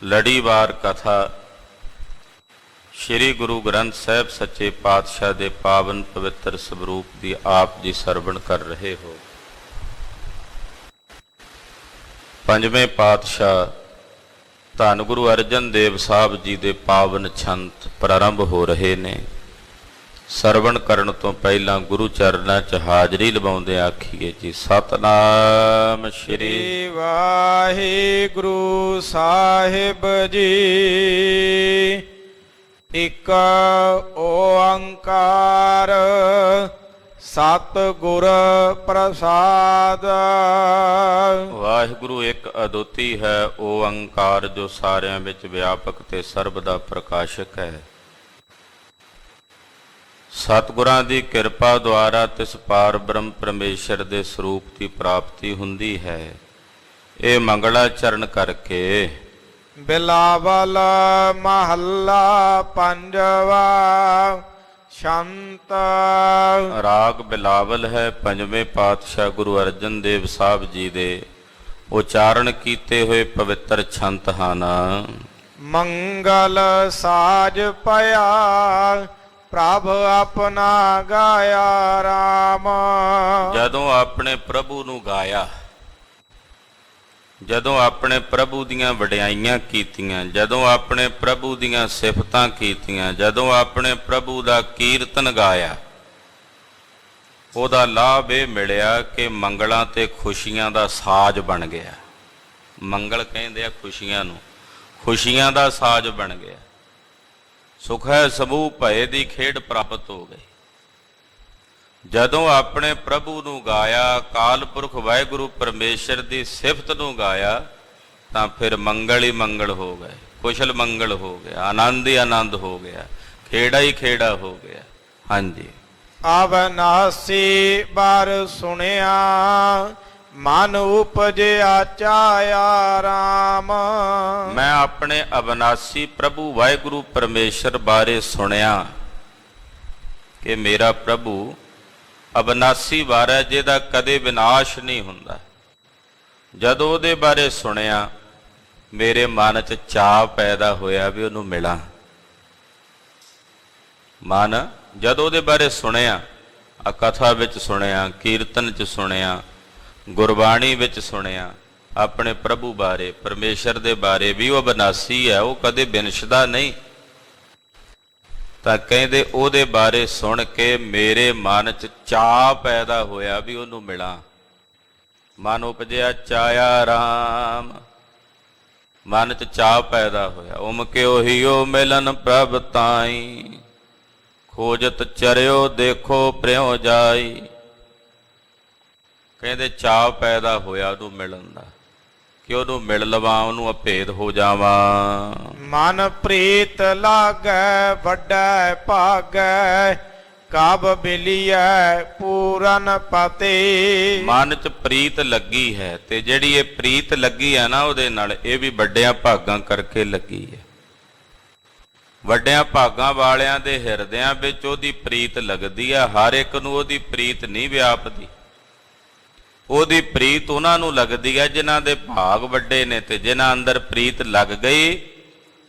ਲੜੀਵਾਰ ਕਥਾ ਸ਼੍ਰੀ ਗੁਰੂ ਗ੍ਰੰਥ ਸਾਹਿਬ ਸੱਚੇ ਪਾਤਸ਼ਾਹ ਦੇ ਪਾਵਨ ਪਵਿੱਤਰ ਸਰੂਪ ਦੀ ਆਪ ਜੀ ਸਰਵਣ ਕਰ ਰਹੇ ਹੋ। ਪੰਜਵੇਂ ਪਾਤਸ਼ਾਹ ਧੰਨ ਗੁਰੂ ਅਰਜਨ ਦੇਵ ਸਾਹਿਬ ਜੀ ਦੇ ਪਾਵਨ ਛੰਤ ਪ੍ਰਾਰੰਭ ਹੋ ਰਹੇ ਨੇ। ਸਰਵਣ ਕਰਨ ਤੋਂ ਪਹਿਲਾਂ ਗੁਰੂ ਚਰਨਾਂ 'ਚ ਹਾਜ਼ਰੀ ਲਵਾਉਂਦੇ ਆਖੀਏ ਜੀ ਸਤਨਾਮ ਸ਼੍ਰੀ ਵਾਹਿਗੁਰੂ ਸਾਹਿਬ ਜੀ। ਇਕ ਓੰਕਾਰ ਸਤਿਗੁਰ ਪ੍ਰਸਾਦ। ਵਾਹਿਗੁਰੂ ਇੱਕ ਅਦੁੱਤੀ ਹੈ ਓੰਕਾਰ ਜੋ ਸਾਰਿਆਂ ਵਿੱਚ ਵਿਆਪਕ ਤੇ ਸਰਬ ਦਾ ਪ੍ਰਕਾਸ਼ਕ ਹੈ। ਸਤਿਗੁਰਾਂ ਦੀ ਕਿਰਪਾ ਦੁਆਰਾ ਤਿਸ ਪਾਰ ਬ੍ਰਹਮ ਪਰਮੇਸ਼ਰ ਦੇ ਸਰੂਪ ਦੀ ਪ੍ਰਾਪਤੀ ਹੁੰਦੀ ਹੈ। ਇਹ ਮੰਗਲਾ ਚਰਨ ਕਰਕੇ ਬਿਲਾਵਲ ਮਹੱਲਾ ਪੰਜਵਾ। ਸ਼ੰਤ ਰਾਗ ਬਿਲਾਵਲ ਹੈ। ਪੰਜਵੇਂ ਪਾਤਸ਼ਾਹ ਗੁਰੂ ਅਰਜਨ ਦੇਵ ਸਾਹਿਬ ਜੀ ਦੇ ਉਚਾਰਨ ਕੀਤੇ ਹੋਏ ਪਵਿੱਤਰ ਛੰਤ ਹਨ। ਮੰਗਲ ਸਾਜ ਪਿਆ ਪ੍ਰਭ ਆਪਣਾ ਗਾਇਆ ਰਾਮ। ਜਦੋਂ ਆਪਣੇ ਪ੍ਰਭੂ ਨੂੰ ਗਾਇਆ, ਜਦੋਂ ਆਪਣੇ ਪ੍ਰਭੂ ਦੀਆਂ ਵਡਿਆਈਆਂ ਕੀਤੀਆਂ, ਜਦੋਂ ਆਪਣੇ ਪ੍ਰਭੂ ਦੀਆਂ ਸਿਫਤਾਂ ਕੀਤੀਆਂ, ਜਦੋਂ ਆਪਣੇ ਪ੍ਰਭੂ ਦਾ ਕੀਰਤਨ ਗਾਇਆ, ਉਹਦਾ ਲਾਭ ਇਹ ਮਿਲਿਆ ਕਿ ਮੰਗਲਾਂ ਤੇ ਖੁਸ਼ੀਆਂ ਦਾ ਸਾਜ਼ ਬਣ ਗਿਆ। ਮੰਗਲ ਕਹਿੰਦੇ ਆ ਖੁਸ਼ੀਆਂ ਨੂੰ, ਖੁਸ਼ੀਆਂ ਦਾ ਸਾਜ਼ ਬਣ ਗਿਆ। ਸੁਖ ਹੈ ਸਮੂਹ ਭਏ ਦੀ ਖੇਡ ਪ੍ਰਾਪਤ ਹੋ ਗਈ। ਜਦੋਂ ਆਪਣੇ ਪ੍ਰਭੂ ਨੂੰ ਗਾਇਆ, ਅਕਾਲ ਪੁਰਖ ਵਾਹਿਗੁਰੂ ਪਰਮੇਸ਼ਰ ਦੀ ਸਿਫਤ ਨੂੰ ਗਾਇਆ, ਤਾਂ ਫਿਰ ਮੰਗਲ ਹੀ ਮੰਗਲ ਹੋ ਗਏ, ਕੁਸ਼ਲ ਮੰਗਲ ਹੋ ਗਿਆ, ਆਨੰਦ ਹੀ ਆਨੰਦ ਹੋ ਗਿਆ, ਖੇੜਾ ਹੀ ਖੇੜਾ ਹੋ ਗਿਆ। ਹਾਂਜੀ। ਅਵਨਾਸੀ ਬਾਰ ਸੁਣਿਆ ਮਨ ਉਪਜਿਆ ਚਾਇਆ ਰਾਮ। ਮੈਂ ਆਪਣੇ ਅਵਨਾਸੀ ਪ੍ਰਭੂ ਵਾਹਿਗੁਰੂ ਪਰਮੇਸ਼ਰ ਬਾਰੇ ਸੁਣਿਆ ਕਿ ਮੇਰਾ ਪ੍ਰਭੂ ਅਵਨਾਸੀ ਵਾਰ ਜਿਹਦਾ ਕਦੇ ਵਿਨਾਸ਼ ਨਹੀਂ ਹੁੰਦਾ। ਜਦੋਂ ਉਹਦੇ ਬਾਰੇ ਸੁਣਿਆ ਮੇਰੇ ਮਨ 'ਚ ਚਾਅ ਪੈਦਾ ਹੋਇਆ ਵੀ ਉਹਨੂੰ ਮਿਲਾਂ। ਮਨ ਜਦੋਂ ਉਹਦੇ ਬਾਰੇ ਸੁਣਿਆ, ਆ ਕਥਾ ਵਿੱਚ ਸੁਣਿਆ, ਕੀਰਤਨ 'ਚ ਸੁਣਿਆ, ਗੁਰਬਾਣੀ ਵਿੱਚ ਸੁਣਿਆ ਆਪਣੇ ਪ੍ਰਭੂ ਬਾਰੇ, ਪਰਮੇਸ਼ਰ ਦੇ ਬਾਰੇ ਵੀ ਉਹ ਅਵਨਾਸੀ ਹੈ, ਉਹ ਕਦੇ ਬਿਨਸ਼ਦਾ ਨਹੀਂ। ਤਾਂ ਕਹਿੰਦੇ ਉਹਦੇ ਬਾਰੇ ਸੁਣ ਕੇ ਮੇਰੇ ਮਨ 'ਚ ਚਾਅ ਪੈਦਾ ਹੋਇਆ ਵੀ ਉਹਨੂੰ ਮਿਲਾਂ। ਮਨ ਉਪਜਿਆ ਚਾਇਆ ਰਾਮ, ਮਨ 'ਚ ਚਾਅ ਪੈਦਾ ਹੋਇਆ। ਉਮਕੇ ਉਹੀ ਮਿਲਨ ਪ੍ਰਭ ਤਾਈ, ਖੋਜਤ ਚਰਿਓ ਦੇਖੋ ਪ੍ਰਿਉ ਜਾਈ। ਕਹਿੰਦੇ ਚਾਅ ਪੈਦਾ ਹੋਇਆ ਉਹਨੂੰ ਮਿਲਣ ਦਾ ਕਿ ਉਹਨੂੰ ਮਿਲ ਲਵਾਂ, ਉਹਨੂੰ ਅਭੇਦ ਹੋ ਜਾਵਾਂ। ਮਨ ਪ੍ਰੀਤ ਲਾਗੈ ਵੱਡਾ ਭਾਗੈ ਕਬ ਮਿਲੀਐ ਪੂਰਨ ਪਤੇ। ਮਨ 'ਚ ਪ੍ਰੀਤ ਲੱਗੀ ਹੈ ਤੇ ਜਿਹੜੀ ਇਹ ਪ੍ਰੀਤ ਲੱਗੀ ਹੈ ਨਾ ਉਹਦੇ ਨਾਲ, ਇਹ ਵੀ ਵੱਡਿਆਂ ਭਾਗਾਂ ਕਰਕੇ ਲੱਗੀ ਹੈ। ਵੱਡਿਆਂ ਭਾਗਾਂ ਵਾਲਿਆਂ ਦੇ ਹਿਰਦਿਆਂ ਵਿੱਚ ਉਹਦੀ ਪ੍ਰੀਤ ਲੱਗਦੀ ਹੈ। ਹਰ ਇੱਕ ਨੂੰ ਉਹਦੀ ਪ੍ਰੀਤ ਨਹੀਂ ਵਿਆਪਦੀ। ਉਹਦੀ ਪ੍ਰੀਤ ਉਹਨਾਂ ਨੂੰ ਲੱਗਦੀ ਹੈ ਜਿਨ੍ਹਾਂ ਦੇ ਭਾਗ ਵੱਡੇ ਨੇ, ਤੇ ਜਿਨ੍ਹਾਂ ਅੰਦਰ ਪ੍ਰੀਤ ਲੱਗ ਗਈ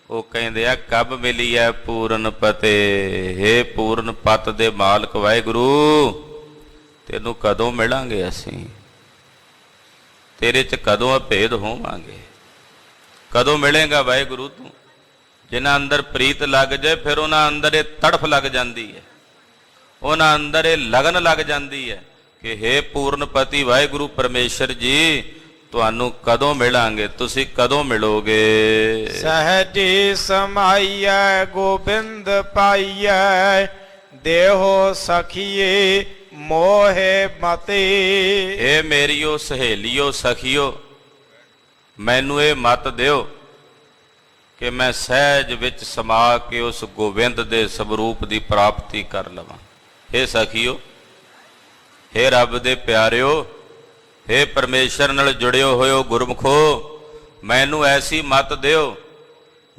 ਉਹ ਕਹਿੰਦੇ ਆ ਕਬ ਮਿਲੀ ਹੈ ਪੂਰਨ ਪਤੇ। ਹੇ ਪੂਰਨ ਪਤ ਦੇ ਮਾਲਕ ਵਾਹਿਗੁਰੂ, ਤੈਨੂੰ ਕਦੋਂ ਮਿਲਾਂਗੇ ਅਸੀਂ? ਤੇਰੇ 'ਚ ਕਦੋਂ ਅਭੇਦ ਹੋਵਾਂਗੇ? ਕਦੋਂ ਮਿਲੇਗਾ ਵਾਹਿਗੁਰੂ ਤੂੰ? ਜਿਨ੍ਹਾਂ ਅੰਦਰ ਪ੍ਰੀਤ ਲੱਗ ਜਾਏ ਫਿਰ ਉਹਨਾਂ ਅੰਦਰ ਇਹ ਤੜਫ ਲੱਗ ਜਾਂਦੀ ਹੈ, ਉਹਨਾਂ ਅੰਦਰ ਇਹ ਲਗਨ ਲੱਗ ਜਾਂਦੀ ਹੈ ਕਿ ਹੇ ਪੂਰਨਪਤੀ ਵਾਹਿਗੁਰੂ ਪਰਮੇਸ਼ਰ ਜੀ, ਤੁਹਾਨੂੰ ਕਦੋਂ ਮਿਲਾਂਗੇ? ਤੁਸੀਂ ਕਦੋਂ ਮਿਲੋਗੇ? ਸਹਜੇ ਸਮਾਈਐ ਗੋਬਿੰਦ ਪਾਈਐ ਦੇਹੋ ਸਖੀਏ ਮੋਹਿ ਮਤੇ। ਇਹ ਮੇਰੀਓ ਸਹੇਲੀਓ ਸਖੀਓ, ਮੈਨੂੰ ਇਹ ਮਤ ਦਿਓ ਕਿ ਮੈਂ ਸਹਿਜ ਵਿੱਚ ਸਮਾ ਕੇ ਉਸ ਗੋਬਿੰਦ ਦੇ ਸਰੂਪ ਦੀ ਪ੍ਰਾਪਤੀ ਕਰ ਲਵਾਂ। ਹੇ ਸਖੀਓ, ਹੇ ਰੱਬ ਦੇ ਪਿਆਰਿਓ, ਹੇ ਪਰਮੇਸ਼ਰ ਨਾਲ ਜੁੜਿਓ ਹੋਇਓ ਗੁਰਮੁਖੋ, ਮੈਨੂੰ ਐਸੀ ਮਤ ਦਿਓ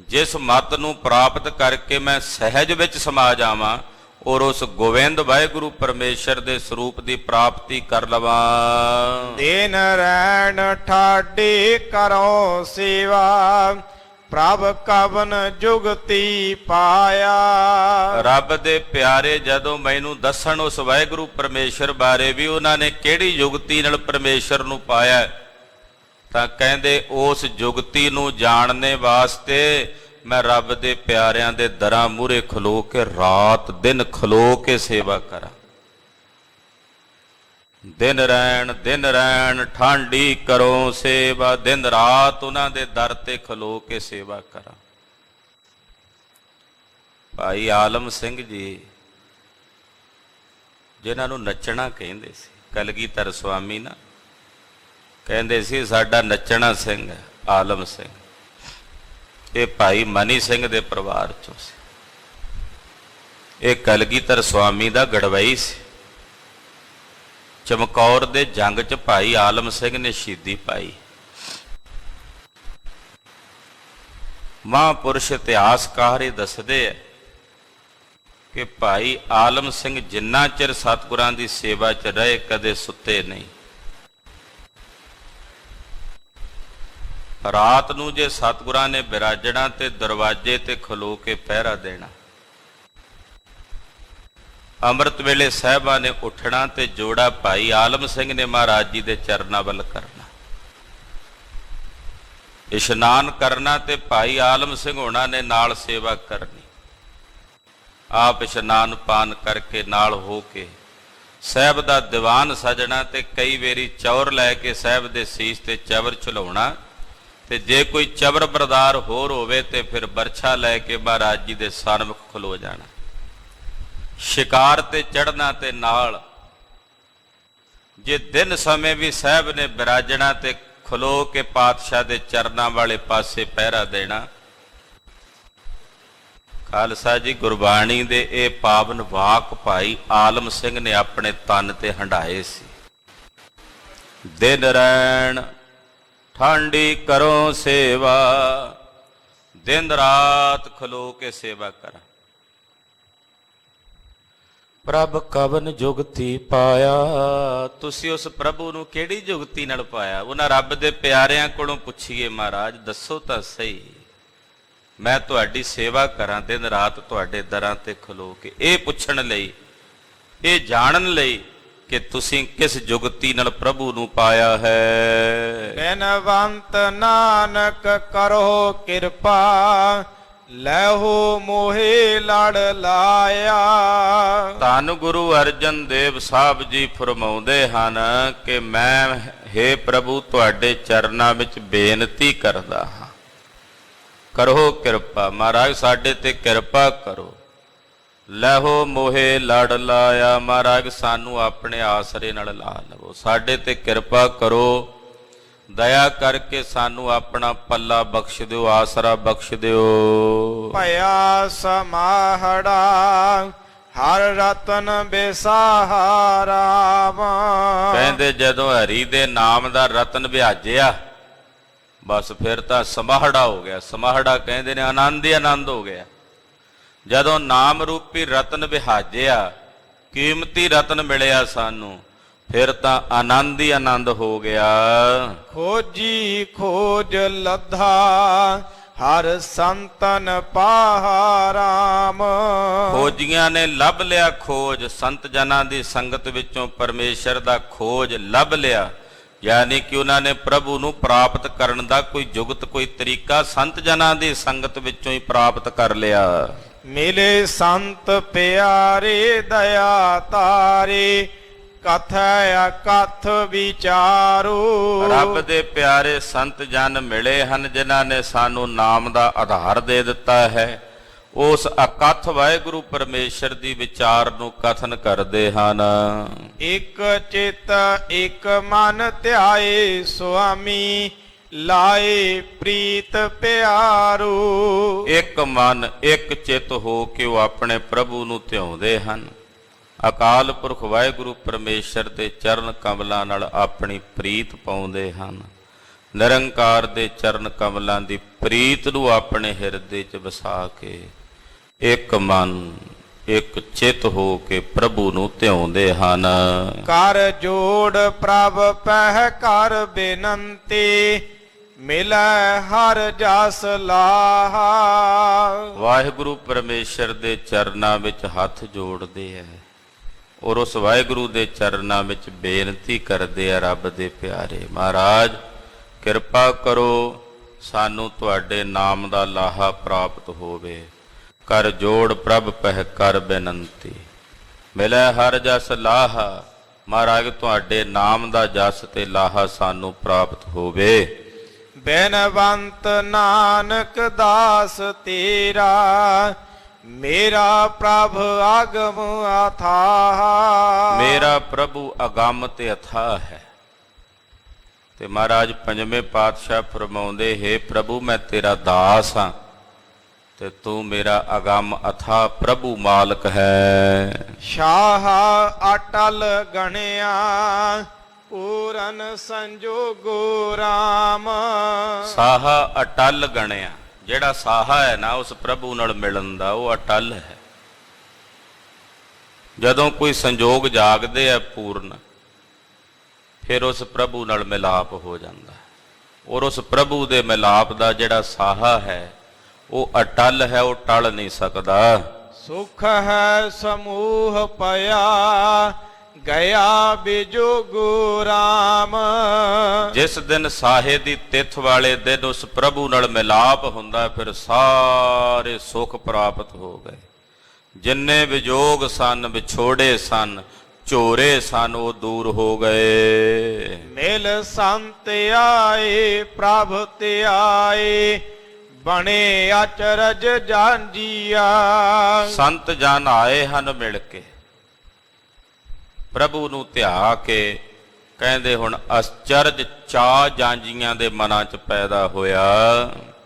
ਜਿਸ ਮਤ ਨੂੰ ਪ੍ਰਾਪਤ ਕਰਕੇ ਮੈਂ ਸਹਿਜ ਵਿੱਚ ਸਮਾ ਜਾਵਾਂ ਔਰ ਉਸ ਗੋਬਿੰਦ ਵਾਹਿਗੁਰੂ ਪਰਮੇਸ਼ਰ ਦੇ ਸਰੂਪ ਦੀ ਪ੍ਰਾਪਤੀ ਕਰ ਲਵਾਂ। ਦਿਨ ਰਹਿਣ ਠਾਡੀ ਕਰੋ ਸੇਵਾ ਪ੍ਰਭ ਕਵਨ ਜੁਗਤੀ ਪਾਇਆ। ਰੱਬ ਦੇ ਪਿਆਰੇ ਜਦੋਂ ਮੈਨੂੰ ਦੱਸਣ ਉਸ ਵਾਹਿਗੁਰੂ ਪਰਮੇਸ਼ਰ ਬਾਰੇ ਵੀ ਉਹਨਾਂ ਨੇ ਕਿਹੜੀ ਯੁਗਤੀ ਨਾਲ ਪਰਮੇਸ਼ਰ ਨੂੰ ਪਾਇਆ, ਤਾਂ ਕਹਿੰਦੇ ਉਸ ਯੁਗਤੀ ਨੂੰ ਜਾਣਨੇ ਵਾਸਤੇ ਮੈਂ ਰੱਬ ਦੇ ਪਿਆਰਿਆਂ ਦੇ ਦਰਾਂ ਮੂਹਰੇ ਖਲੋ ਕੇ ਰਾਤ ਦਿਨ ਖਲੋ ਕੇ ਸੇਵਾ ਕਰਾਂ। ਦਿਨ ਰਹਿਣ ਠਾਂਡੀ ਕਰੋ ਸੇਵਾ, ਦਿਨ ਰਾਤ ਉਹਨਾਂ ਦੇ ਦਰ ਤੇ ਖਲੋ ਕੇ ਸੇਵਾ ਕਰਾਂ। ਭਾਈ ਆਲਮ ਸਿੰਘ ਜੀ ਜਿਨ੍ਹਾਂ ਨੂੰ ਨੱਚਣਾ ਕਹਿੰਦੇ ਸੀ, ਕਲਗੀਧਰ ਸਵਾਮੀ ਨਾ ਕਹਿੰਦੇ ਸੀ ਸਾਡਾ ਨੱਚਣਾ ਸਿੰਘ ਹੈ ਆਲਮ ਸਿੰਘ। ਇਹ ਭਾਈ ਮਨੀ ਸਿੰਘ ਦੇ ਪਰਿਵਾਰ ਚੋਂ ਸੀ। ਇਹ ਕਲਗੀਧਰ ਸਵਾਮੀ ਦਾ ਗੜਵਈ ਸੀ। ਚਮਕੌਰ ਦੇ ਜੰਗ 'ਚ ਭਾਈ ਆਲਮ ਸਿੰਘ ਨੇ ਸ਼ਹੀਦੀ ਪਾਈ। ਮਹਾਂਪੁਰਸ਼ ਇਤਿਹਾਸਕਾਰ ਇਹ ਦੱਸਦੇ ਹੈ ਕਿ ਭਾਈ ਆਲਮ ਸਿੰਘ ਜਿੰਨਾ ਚਿਰ ਸਤਿਗੁਰਾਂ ਦੀ ਸੇਵਾ 'ਚ ਰਹੇ ਕਦੇ ਸੁੱਤੇ ਨਹੀਂ। ਰਾਤ ਨੂੰ ਜੇ ਸਤਿਗੁਰਾਂ ਨੇ ਬਿਰਾਜਣਾ ਤੇ ਦਰਵਾਜ਼ੇ ਤੇ ਖਲੋ ਕੇ ਪਹਿਰਾ ਦੇਣਾ। ਅੰਮ੍ਰਿਤ ਵੇਲੇ ਸਾਹਿਬਾਂ ਨੇ ਉੱਠਣਾ ਤੇ ਜੋੜਾ ਭਾਈ ਆਲਮ ਸਿੰਘ ਨੇ ਮਹਾਰਾਜ ਜੀ ਦੇ ਚਰਨਾਂ ਵੱਲ ਕਰਨਾ। ਇਸ਼ਨਾਨ ਕਰਨਾ ਤੇ ਭਾਈ ਆਲਮ ਸਿੰਘ ਹੋਣਾ ਨੇ ਨਾਲ ਸੇਵਾ ਕਰਨੀ। ਆਪ ਇਸ਼ਨਾਨ ਪਾਨ ਕਰਕੇ ਨਾਲ ਹੋ ਕੇ ਸਾਹਿਬ ਦਾ ਦੀਵਾਨ ਸਜਣਾ ਤੇ ਕਈ ਵਾਰੀ ਚੌਰ ਲੈ ਕੇ ਸਾਹਿਬ ਦੇ ਸੀਸ ਤੇ ਚਵਰ ਝੁਲਾਉਣਾ। ਤੇ ਜੇ ਕੋਈ ਚਵਰ ਬਰਦਾਰ ਹੋਰ ਹੋਵੇ ਤੇ ਫਿਰ ਬਰਛਾ ਲੈ ਕੇ ਮਹਾਰਾਜ ਜੀ ਦੇ ਸਨਮੁਖ ਖਲੋ ਜਾਣਾ। ਸ਼ਿਕਾਰ ਤੇ ਚੜ੍ਹਨਾ ਤੇ ਨਾਲ ਜੇ ਦਿਨ ਸਮੇਂ ਵੀ ਸਾਹਿਬ ਨੇ ਬਿਰਾਜਣਾ ਤੇ ਖਲੋ ਕੇ ਪਾਤਸ਼ਾਹ ਦੇ ਚਰਨਾਂ ਵਾਲੇ ਪਾਸੇ ਪਹਿਰਾ ਦੇਣਾ। ਖਾਲਸਾ ਜੀ ਗੁਰਬਾਣੀ ਦੇ ਇਹ ਪਾਵਨ ਵਾਕ ਭਾਈ ਆਲਮ ਸਿੰਘ ਨੇ ਆਪਣੇ ਤਨ ਤੇ ਹੰਢਾਏ ਸੀ। ਦਿਨ ਰਹਿਣ ਠਾਂਡੀ ਕਰੋ ਸੇਵਾ, ਦਿਨ ਰਾਤ ਖਲੋ ਕੇ ਸੇਵਾ ਕਰਾਂ। ਪ੍ਰਭ ਕਵਨ ਜੁਗਤੀ ਪਾਇਆ। ਤੁਸੀਂ ਉਸ ਪ੍ਰਭੂ ਨੂੰ ਕਿਹੜੀ ਜੁਗਤੀ ਨਾਲ ਪਾਇਆ? ਉਹਨਾਂ ਰੱਬ ਦੇ ਪਿਆਰਿਆਂ ਕੋਲੋਂ ਪੁੱਛੀਏ, ਮਹਾਰਾਜ ਦੱਸੋ ਤਾਂ ਸਹੀ, ਮੈਂ ਤੁਹਾਡੀ ਸੇਵਾ ਕਰਾਂ ਦਿਨ ਰਾਤ ਤੁਹਾਡੇ ਦਰਾਂ ਤੇ ਖਲੋ ਕੇ। ਇਹ ਪੁੱਛਣ ਲਈ, ਇਹ ਜਾਣਨ ਲਈ ਕਿ ਤੁਸੀਂ ਕਿਸ ਜੁਗਤੀ ਨਾਲ ਪ੍ਰਭੂ ਨੂੰ ਪਾਇਆ ਹੈ। ਬਿਨਵੰਤ ਨਾਨਕ ਕਰੋ ਕਿਰਪਾ, ਲੈਹੋ ਮੋਹਿ ਲੜ ਲਾਇਆ। ਧੰਨ ਗੁਰੂ ਅਰਜਨ ਦੇਵ ਸਾਹਿਬ ਜੀ ਫਰਮਾਉਂਦੇ ਹਨ ਕਿ ਮੈਂ ਹੇ ਪ੍ਰਭੂ ਤੁਹਾਡੇ ਚਰਨਾਂ ਵਿੱਚ ਬੇਨਤੀ ਕਰਦਾ ਹਾਂ, ਕਰੋ ਕਿਰਪਾ। ਮਹਾਰਾਜ ਸਾਡੇ ਤੇ ਕਿਰਪਾ ਕਰੋ। ਲੈਹੋ ਮੋਹੇ ਲੜ ਲਾਇਆ, ਮਹਾਰਾਜ ਸਾਨੂੰ ਆਪਣੇ ਆਸਰੇ ਨਾਲ ਲਾ ਲਵੋ। ਸਾਡੇ ਤੇ ਕਿਰਪਾ ਕਰੋ, ਦਇਆ ਕਰਕੇ ਸਾਨੂੰ ਆਪਣਾ ਪੱਲਾ ਬਖਸ਼ ਦਿਓ, ਆਸਰਾ ਬਖਸ਼ ਦਿਓ। ਭਇਆ ਸਮਾਹੜਾ ਹਰ ਰਤਨ ਬੇਸਹਾਰਾ ਰਾਮ। ਕਹਿੰਦੇ ਜਦੋਂ ਹਰੀ ਦੇ ਨਾਮ ਦਾ ਰਤਨ ਵਿਆਜਿਆ ਬਸ ਫਿਰ ਤਾਂ ਸਮਾਹੜਾ ਹੋ ਗਿਆ। ਸਮਾਹੜਾ ਕਹਿੰਦੇ ਨੇ ਆਨੰਦ ਹੀ ਆਨੰਦ ਹੋ ਗਿਆ। ਜਦੋਂ ਨਾਮ ਰੂਪੀ ਰਤਨ ਵਿਹਾਜਿਆ, ਕੀਮਤੀ ਰਤਨ ਮਿਲਿਆ ਸਾਨੂੰ, ਫਿਰ ਤਾਂ ਆਨੰਦ ਹੀ ਆਨੰਦ ਹੋ ਗਿਆ। ਖੋਜੀ ਖੋਜ ਲੱਧਾ ਹਰ ਸੰਤਨ ਪਾਹਾ ਰਾਮ। ਖੋਜੀਆਂ ਨੇ ਲੱਭ ਲਿਆ ਖੋਜ, ਸੰਤ ਜਨਾਂ ਦੀ ਸੰਗਤ ਵਿੱਚੋਂ ਪਰਮੇਸ਼ਰ ਦਾ ਖੋਜ ਲੱਭ ਲਿਆ। ਯਾਨੀ ਕਿ ਉਹਨਾਂ ਨੇ ਪ੍ਰਭੂ ਨੂੰ ਪ੍ਰਾਪਤ ਕਰਨ ਦਾ ਕੋਈ ਜੁਗਤ, ਕੋਈ ਤਰੀਕਾ ਸੰਤ ਜਨਾਂ ਦੀ ਸੰਗਤ ਵਿੱਚੋਂ ਹੀ ਪ੍ਰਾਪਤ ਕਰ ਲਿਆ। ਮਿਲੇ ਸੰਤ ਪਿਆਰੇ ਦਇਆ ਤਾਰੇ, ਕਥਾ ਅਕਥ ਵਿਚਾਰੋ। ਰੱਬ ਦੇ ਪਿਆਰੇ ਸੰਤ ਜਨ ਮਿਲੇ ਹਨ ਜਿਨ੍ਹਾਂ ਨੇ ਸਾਨੂੰ ਨਾਮ ਦਾ ਆਧਾਰ ਦੇ ਦਿੱਤਾ ਹੈ। ਉਸ ਅਕਥ ਵਾਹਿਗੁਰੂ ਪਰਮੇਸ਼ਰ ਦੀ ਵਿਚਾਰ ਨੂੰ ਕਥਨ ਕਰਦੇ ਹਨ। ਇਕ ਚਿਤ ਇਕ ਮਨ ਧਿਆਏ ਸੁਆਮੀ, ਲਾਏ ਪ੍ਰੀਤ ਪਿਆਰੂ। ਇੱਕ ਮਨ ਇੱਕ ਚਿੱਤ ਹੋ ਕੇ ਉਹ ਆਪਣੇ ਪ੍ਰਭੂ ਨੂੰ ਧਿਆਉਂਦੇ ਹਨ। ਅਕਾਲ ਪੁਰਖ ਵਾਹਿਗੁਰੂ ਪਰਮੇਸ਼ਰ ਦੇ ਚਰਨ ਕਮਲਾਂ ਨਾਲ ਆਪਣੀ ਪ੍ਰੀਤ ਪਾਉਂਦੇ ਹਨ। ਨਿਰੰਕਾਰ ਦੇ ਚਰਨ ਕਮਲਾਂ ਦੀ ਪ੍ਰੀਤ ਨੂੰ ਆਪਣੇ ਹਿਰਦੇ 'ਚ ਵਸਾ ਕੇ ਇੱਕ ਮਨ ਇੱਕ ਚਿੱਤ ਹੋ ਕੇ ਪ੍ਰਭੂ ਨੂੰ ਧਿਆਉਂਦੇ ਹਨ। ਕਰ ਜੋੜ ਪ੍ਰਭ ਪਹਿ ਕਰ ਬੇਨੰਤੀ, ਮਿਲੈ ਹਰ ਜਸ ਲਾਹਾ। ਵਾਹਿਗੁਰੂ ਪਰਮੇਸ਼ਰ ਦੇ ਚਰਨਾਂ ਵਿੱਚ ਹੱਥ ਜੋੜਦੇ ਹੈ ਔਰ ਉਸ ਵਾਹਿਗੁਰੂ ਦੇ ਚਰਨਾਂ ਵਿੱਚ ਬੇਨਤੀ ਕਰਦੇ ਆ, ਰੱਬ ਦੇ ਪਿਆਰੇ ਮਹਾਰਾਜ ਕਿਰਪਾ ਕਰੋ ਸਾਨੂੰ ਤੁਹਾਡੇ ਨਾਮ ਦਾ ਲਾਹਾ ਪ੍ਰਾਪਤ ਹੋਵੇ। ਕਰ ਜੋੜ ਪ੍ਰਭ ਪਹਿ ਕਰ ਬੇਨੰਤੀ, ਮਿਲੈ ਹਰ ਜਸ ਲਾਹਾ। ਮਹਾਰਾਜ ਤੁਹਾਡੇ ਨਾਮ ਦਾ ਜਸ ਤੇ ਲਾਹਾ ਸਾਨੂੰ ਪ੍ਰਾਪਤ ਹੋਵੇ। ਬੇਨਵੰਤ ਨਾਨਕ ਦਾਸ ਤੇਰਾ, ਮੇਰਾ ਪ੍ਰਭ ਆਗਮ ਅਥਾਹ। ਮੇਰਾ ਪ੍ਰਭੂ ਅਗੰਮ ਤੇ ਅਥਾਹ ਹੈ। ਤੇ ਮਹਾਰਾਜ ਪੰਜਵੇਂ ਪਾਤਸ਼ਾਹ ਫਰਮਾਉਂਦੇ, ਹੇ ਪ੍ਰਭੂ ਮੈਂ ਤੇਰਾ ਦਾਸ ਹਾਂ ਤੇ ਤੂੰ ਮੇਰਾ ਅਗੰਮ ਅਥਾਹ ਪ੍ਰਭੂ ਮਾਲਕ ਹੈ। ਸ਼ਾਹ ਅਟਲ ਗਣਿਆ, ਪੂਰਨ ਸੰਜੋਗੋ ਰਾਮ। ਸਾਹਾ ਅਟਲ ਗਣਿਆ, ਜਿਹੜਾ ਸਾਹਾ ਹੈ ਨਾ ਉਸ ਪ੍ਰਭੂ ਨਾਲ ਮਿਲਣ ਦਾ, ਉਹ ਅਟਲ ਹੈ। ਜਦੋਂ ਕੋਈ ਸੰਜੋਗ ਜਾਗਦੇ ਆ ਪੂਰਨ, ਫਿਰ ਉਸ ਪ੍ਰਭੂ ਨਾਲ ਮਿਲਾਪ ਹੋ ਜਾਂਦਾ ਹੈ। ਔਰ ਉਸ ਪ੍ਰਭੂ ਦੇ ਮਿਲਾਪ ਦਾ ਜਿਹੜਾ ਸਾਹਾ ਹੈ ਉਹ ਅਟਲ ਹੈ, ਉਹ ਟਲ ਨਹੀਂ ਸਕਦਾ। ਸੁਖ ਹੈ ਸਮੂਹ ਪਿਆ, ਗਿਆ ਬਿਜੋਗੋ ਰਾਮ। ਜਿਸ ਦਿਨ ਸਾਹੇ ਦੀ ਤਿੱਥ ਵਾਲੇ ਦਿਨ ਉਸ ਪ੍ਰਭੂ ਨਾਲ ਮਿਲਾਪ ਹੁੰਦਾ, ਫਿਰ ਸਾਰੇ ਸੁੱਖ ਪ੍ਰਾਪਤ ਹੋ ਗਏ। ਜਿੰਨੇ ਵਿਜੋਗ ਸਨ, ਵਿਛੋੜੇ ਸਨ, ਝੋਰੇ ਸਨ, ਉਹ ਦੂਰ ਹੋ ਗਏ। ਮਿਲ ਸੰਤ ਆਏ ਪ੍ਰਭ ਤੇ ਆਏ, ਬਣੇ ਅਚਰਜ ਜਾਂਜੀਆ। ਸੰਤ ਜਨ ਆਏ ਹਨ ਮਿਲ ਕੇ, ਪ੍ਰਭੂ ਨੂੰ ਧਿਆ ਕੇ। ਕਹਿੰਦੇ ਹੁਣ ਅਚਰਜ ਚਾਅ ਜਾਂਜੀਆਂ ਦੇ ਮਨਾਂ 'ਚ ਪੈਦਾ ਹੋਇਆ।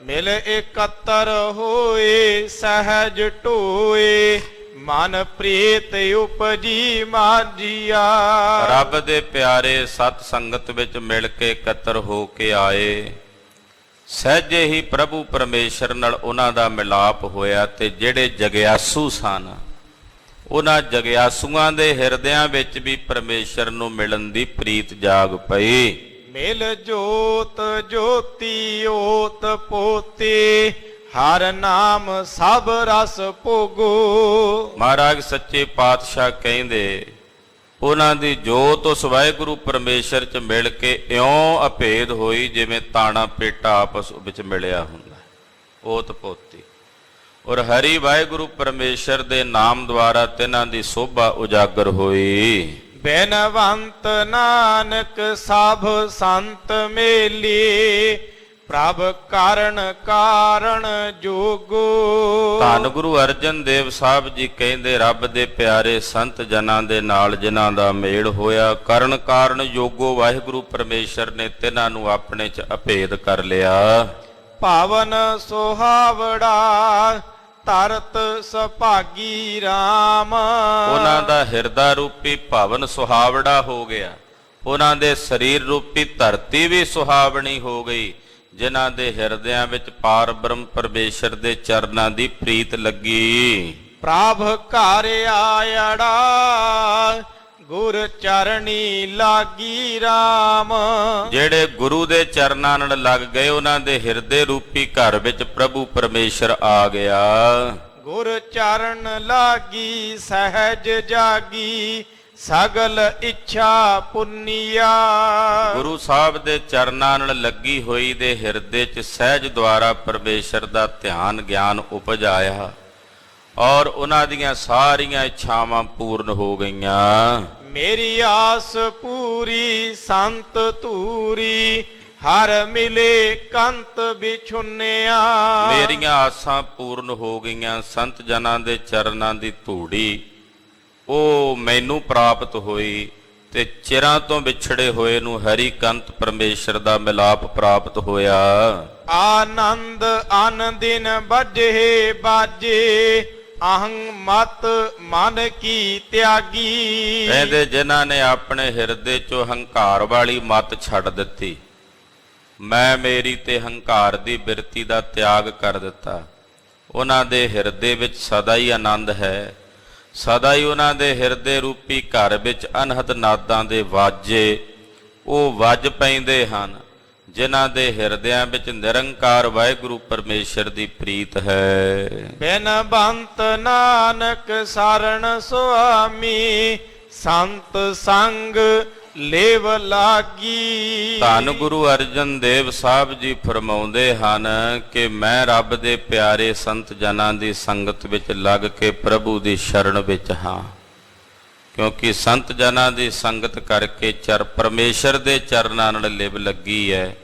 ਮਿਲ ਇਕੱਤਰ ਹੋਏ ਸਹਿਜ ਢੋਏ, ਮਨ ਪ੍ਰੀਤ ਉਪਜੀ ਮਾਂਜੀਆ। ਰੱਬ ਦੇ ਪਿਆਰੇ ਸਤ ਸੰਗਤ ਵਿੱਚ ਮਿਲ ਕੇ ਇਕੱਤਰ ਹੋ ਕੇ ਆਏ। ਸਹਿਜੇ ਹੀ ਪ੍ਰਭੂ ਪਰਮੇਸ਼ਰ ਨਾਲ ਉਹਨਾਂ ਦਾ ਮਿਲਾਪ ਹੋਇਆ। ਤੇ ਜਿਹੜੇ ਜਗਿਆਸੂ ਸਨ, ਉਹਨਾਂ ਜਗਿਆਸੂਆਂ ਦੇ ਹਿਰਦਿਆਂ ਵਿੱਚ ਵੀ ਪਰਮੇਸ਼ਰ ਨੂੰ ਮਿਲਣ ਦੀ ਪ੍ਰੀਤ ਜਾਗ ਪਈ। ਮਿਲ ਜੋਤ ਜੋਤੀ ਓਤ ਪੋਤੇ, ਹਰ ਨਾਮ ਸਭ ਰਸ ਭੋਗੋ। ਮਹਾਰਾਜ ਸੱਚੇ ਪਾਤਸ਼ਾਹ ਕਹਿੰਦੇ, ਉਹਨਾਂ ਦੀ ਜੋਤ ਉਸ ਵਾਹਿਗੁਰੂ ਪਰਮੇਸ਼ਰ 'ਚ ਮਿਲ ਕੇ ਇਉਂ ਅਭੇਦ ਹੋਈ ਜਿਵੇਂ ਤਾਣਾ ਪੇਟਾ ਆਪਸ ਵਿੱਚ ਮਿਲਿਆ ਹੁੰਦਾ, ਓਤ ਪੋਤੀ। ਔਰ ਹਰੀ ਵਾਹਿਗੁਰੂ ਪਰਮੇਸ਼ਰ ਦੇ ਨਾਮ ਦੁਆਰਾ ਤਿਨਾਂ ਦੀ ਸੋਭਾ ਉਜਾਗਰ ਹੋਈ। ਬੇਨਵੰਤ ਨਾਨਕ ਸਭ ਸੰਤ ਮੇਲੀ, ਪ੍ਰਭ ਕਾਰਨ ਕਾਰਨ ਜੋਗੋ। ਧੰਨ ਗੁਰੂ ਅਰਜਨ ਦੇਵ ਸਾਹਿਬ ਜੀ ਕਹਿੰਦੇ, ਰੱਬ ਦੇ ਪਿਆਰੇ ਸੰਤ ਜਨਾਂ ਦੇ ਨਾਲ ਜਿਨ੍ਹਾਂ ਦਾ ਮੇਲ ਹੋਇਆ, ਕਰਨ ਕਾਰਨ ਜੋਗੋ ਵਾਹਿਗੁਰੂ ਪਰਮੇਸ਼ਰ ਨੇ ਤਿਨਾਂ ਨੂੰ ਆਪਣੇ 'ਚ ਅਭੇਦ ਕਰ ਲਿਆ। ਪਾਵਨ ਸੁਹਾਵੜਾ ਤਰਤ ਸੁਭਾਗੀ ਰਾਮ। ਉਹਨਾਂ ਦਾ ਹਿਰਦਾ ਰੂਪੀ ਭਵਨ ਸੁਹਾਵੜਾ ਹੋ ਗਿਆ। ਉਹਨਾਂ ਦੇ ਸਰੀਰ ਰੂਪੀ ਧਰਤੀ ਵੀ ਸੁਹਾਵਣੀ ਹੋ ਗਈ, ਜਿਨ੍ਹਾਂ ਦੇ ਹਿਰਦਿਆਂ ਵਿੱਚ ਪਾਰ ਬ੍ਰਹਮ ਪਰਮੇਸ਼ਰ ਦੇ ਚਰਨਾਂ ਦੀ ਪ੍ਰੀਤ ਲੱਗੀ। ਪ੍ਰਭ ਘਰ ਆਇੜਾ, ਗੁਰ ਚਰਣੀ ਲਾਗੀ ਰਾਮ। ਜਿਹੜੇ ਗੁਰੂ ਦੇ ਚਰਨਾਂ ਨਾਲ ਲੱਗ ਗਏ, ਉਹਨਾਂ ਦੇ ਹਿਰਦੇ ਰੂਪੀ ਘਰ ਵਿੱਚ ਪ੍ਰਭੂ ਪਰਮੇਸ਼ਰ ਆ ਗਿਆ। ਗੁਰ ਚਰਨ ਲਾਗੀ ਸਹਿਜ ਜਾਗੀ, ਸਗਲ ਇੱਛਾ ਪੁੰਨੀਆ। ਗੁਰੂ ਸਾਹਿਬ ਦੇ ਚਰਨਾਂ ਨਾਲ ਲੱਗੀ ਹੋਈ ਦੇ ਹਿਰਦੇ 'ਚ ਸਹਿਜ ਦੁਆਰਾ ਪਰਮੇਸ਼ਰ ਦਾ ਧਿਆਨ ਗਿਆਨ ਉਪਜ ਆਇਆ ਔਰ ਉਹਨਾਂ ਦੀਆਂ ਸਾਰੀਆਂ ਇੱਛਾਵਾਂ ਪੂਰਨ ਹੋ ਗਈਆਂ। ਮੇਰੀ ਆਸ ਪੂਰੀ ਸੰਤ ਧੂਰੀ, ਹਰ ਮਿਲੇ ਕੰਤ ਵਿਛੁੰਨਿਆ। ਮੇਰੀਆਂ ਆਸਾਂ ਪੂਰਨ ਹੋ ਗਈਆਂ। ਸੰਤ ਜਨਾਂ ਦੇ ਚਰਨਾਂ ਦੀ ਧੂੜੀ ਉਹ ਮੈਨੂੰ ਪ੍ਰਾਪਤ ਹੋਈ ਤੇ ਚਿਰਾਂ ਤੋਂ ਵਿਛੜੇ ਹੋਏ ਨੂੰ ਹਰੀ ਕੰਤ ਪਰਮੇਸ਼ਰ ਦਾ ਮਿਲਾਪ ਪ੍ਰਾਪਤ ਹੋਇਆ। ਆਨੰਦ ਅਨ ਦਿਨ ਬੱਝੇ ਬਾਜੇ, ਅਹੰ ਮਤ ਮਨ ਕੀ ਤਿਆਗੀ। ਕਹਿੰਦੇ ਜਿਨ੍ਹਾਂ ਨੇ ਆਪਣੇ ਹਿਰਦੇ 'ਚੋਂ ਹੰਕਾਰ ਵਾਲੀ ਮਤ ਛੱਡ ਦਿੱਤੀ, ਮੈਂ ਮੇਰੀ ਤੇ ਹੰਕਾਰ ਦੀ ਬਿਰਤੀ ਦਾ ਤਿਆਗ ਕਰ ਦਿੱਤਾ, ਉਹਨਾਂ ਦੇ ਹਿਰਦੇ ਵਿੱਚ ਸਦਾ ਹੀ ਆਨੰਦ ਹੈ। ਸਦਾ ਹੀ ਉਹਨਾਂ ਦੇ ਹਿਰਦੇ ਰੂਪੀ ਘਰ ਵਿੱਚ ਅਨਹਦ ਨਾਦਾਂ ਦੇ ਵਾਜੇ ਉਹ ਵੱਜ ਪੈਂਦੇ ਹਨ, ਜਿਨ੍ਹਾਂ ਦੇ ਹਿਰਦਿਆਂ ਵਿੱਚ ਨਿਰੰਕਾਰ ਵਾਹਿਗੁਰੂ ਪਰਮੇਸ਼ਰ ਦੀ ਪ੍ਰੀਤ ਹੈ। ਬਿਨ ਬੰਤ ਨਾਨਕ ਸਰਣ ਸੁਆਮੀ ਸੰਤ ਸੰਗ ਲੇਵ ਲਾਗੀ। ਧੰਨ ਗੁਰੂ ਅਰਜਨ ਦੇਵ ਸਾਹਿਬ ਜੀ ਫਰਮਾਉਂਦੇ ਹਨ ਕਿ ਮੈਂ ਰੱਬ ਦੇ ਪਿਆਰੇ ਸੰਤ ਜਨਾਂ ਦੀ ਸੰਗਤ ਵਿੱਚ ਲੱਗ ਕੇ ਪ੍ਰਭੂ ਦੀ ਸ਼ਰਨ ਵਿੱਚ ਹਾਂ, ਕਿਉਂਕਿ ਸੰਤ ਜਨਾਂ ਦੀ ਸੰਗਤ ਕਰਕੇ ਪਰਮੇਸ਼ਰ ਦੇ ਚਰਨਾਂ ਨਾਲ ਲਿਵ ਲੱਗੀ ਹੈ।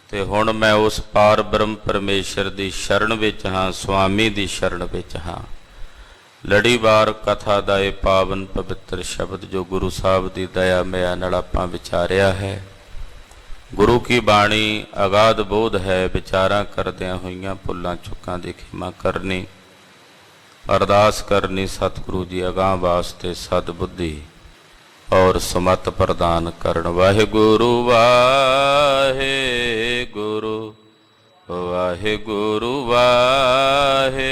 ਤੇ ਹੁਣ ਮੈਂ ਉਸ ਪਾਰ ਬ੍ਰਹਮ ਪਰਮੇਸ਼ਰ ਦੀ ਸ਼ਰਨ ਵਿੱਚ ਹਾਂ, ਸੁਆਮੀ ਦੀ ਸ਼ਰਨ ਵਿੱਚ ਹਾਂ। ਲੜੀਵਾਰ ਕਥਾ ਦਾ ਇਹ ਪਾਵਨ ਪਵਿੱਤਰ ਸ਼ਬਦ ਜੋ ਗੁਰੂ ਸਾਹਿਬ ਦੀ ਦਇਆ ਮਿਆ ਨਾਲ ਆਪਾਂ ਵਿਚਾਰਿਆ ਹੈ, ਗੁਰੂ ਕੀ ਬਾਣੀ ਅਗਾਧ ਬੋਧ ਹੈ। ਵਿਚਾਰਾਂ ਕਰਦਿਆਂ ਹੋਈਆਂ ਭੁੱਲਾਂ ਚੁੱਕਾਂ ਦੀ ਖਿਮਾ ਕਰਨੀ, ਅਰਦਾਸ ਕਰਨੀ ਸਤਿਗੁਰੂ ਜੀ ਅਗਾਂਹ ਵਾਸਤੇ ਸਦ ਬੁੱਧੀ ਔਰ ਸਮਤ ਪ੍ਰਦਾਨ ਕਰਨ। ਵਾਹਿਗੁਰੂ ਵਾਹਿਗੁਰੂ ਵਾਹਿਗੁਰੂ ਵਾਹਿਗੁਰੂ।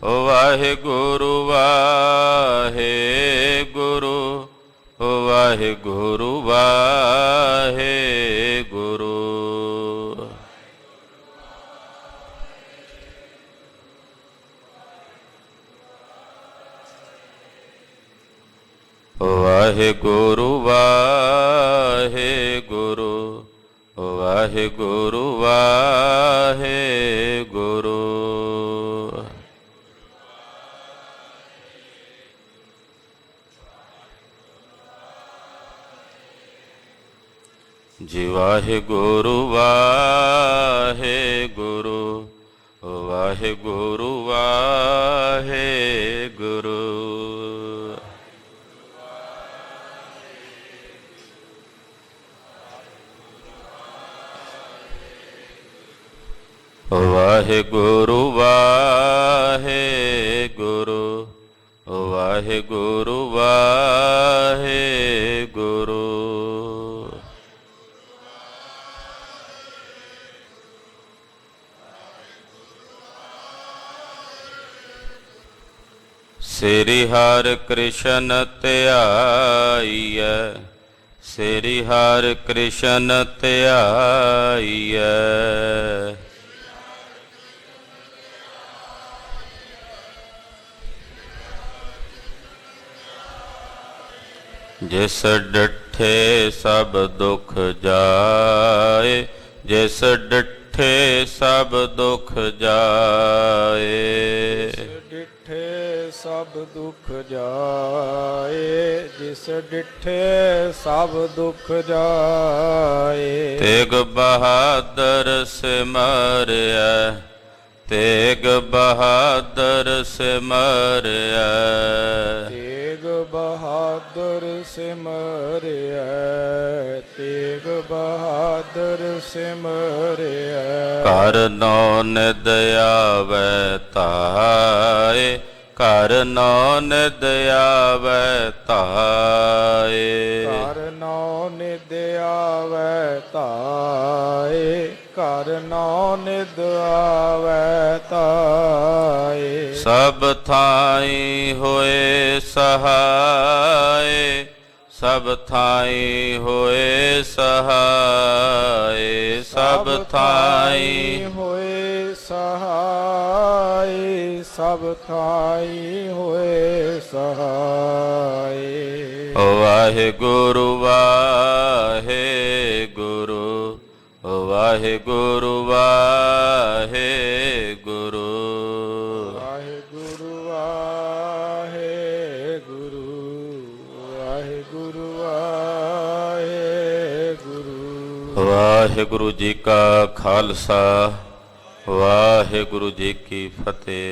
ਵਾਹਿਗੁਰੂ ਵਾਹਿਗੁਰੂ ਵਾਹਿਗੁਰੂ ਵਾਹਿਗੁਰੂ। ਵਾਹਿਗੁਰੂ ਵਾਹਿਗੁਰੂ ਵਾਹਿਗੁਰੂ ਵਾਹਿਗੁਰੂ। ਜੀ ਵਾਹਿਗੁਰੂ ਵਾਹਿਗੁਰੂ ਵਾਹਿਗੁਰੂ ਵਾਹਿਗੁਰੂ। ਵਾਹਿਗੁਰੂ ਵਾਹਿਗੁਰੂ ਵਾਹਿਗੁਰੂ ਵਾਹਿਗੁਰੂ। ਸ੍ਰੀ ਹਰਿ ਕ੍ਰਿਸ਼ਨ ਧਿਆਈਐ, ਸ੍ਰੀ ਹਰਿ ਕ੍ਰਿਸ਼ਨ ਧਿਆਈਐ। ਜਿਸ ਡਿਠੇ ਸਭ ਦੁਖ ਜਾਏ, ਜਿਸ ਡਿਠੇ ਸਭ ਦੁਖ ਜਾਏ। ਡਿਠੇ ਸਭ ਦੁਖ ਜਾਏ, ਜਿਸ ਡਿਠੇ ਸਭ ਦੁਖ ਜਾਏ। ਤੇਗ ਬਹਾਦਰ ਸਿਮਰਿਆ, ਤੇਗ ਬਹਾਦਰ ਸਿਮਰਿਆ। ਤੇਗ ਬਹਾਦਰ ਸਿਮਰਿਆ, ਤੇਗ ਬਹਾਦਰ ਸਿਮਰਿਆ। ਘਰ ਨੌ ਨਿਦ ਆਵੈ ਧਾਏ, ਘਰ ਨੌ ਨਿਦ ਆਵੈ ਧਾਏ। ਘਰ ਨੌ ਨਿਦ ਆਵੈ ਧਾਏ, ਘਰ ਨੌ ਨਿਦ ਆਵੈ ਧਾਏ। ਸਭ ਥਾਈ ਹੋਏ ਸਹਾਏ, ਸਭ ਥਾਈ ਹੋਏ ਸਹਾਏ। ਸਭ ਥਾਈ ਹੋਏ ਸਹਾਈ, ਸਭ ਥਾਈ ਹੋਏ ਸਹਾਈ। ਵਾਹਿਗੁਰੂ ਵਾਹਿਗੁਰੂ ਵਾਹਿਗੁਰੂ ਵਾਹਿਗੁਰੂ। ਵਾਹਿਗੁਰੂ ਵਾਹਿਗੁਰੂ ਵਾਹਿਗੁਰੂ ਵਾਹਿਗੁਰੂ। ਵਾਹਿਗੁਰੂ ਜੀ ਕਾ ਖਾਲਸਾ, ਵਾਹਿਗੁਰੂ ਜੀ ਕੀ ਫਤਿਹ।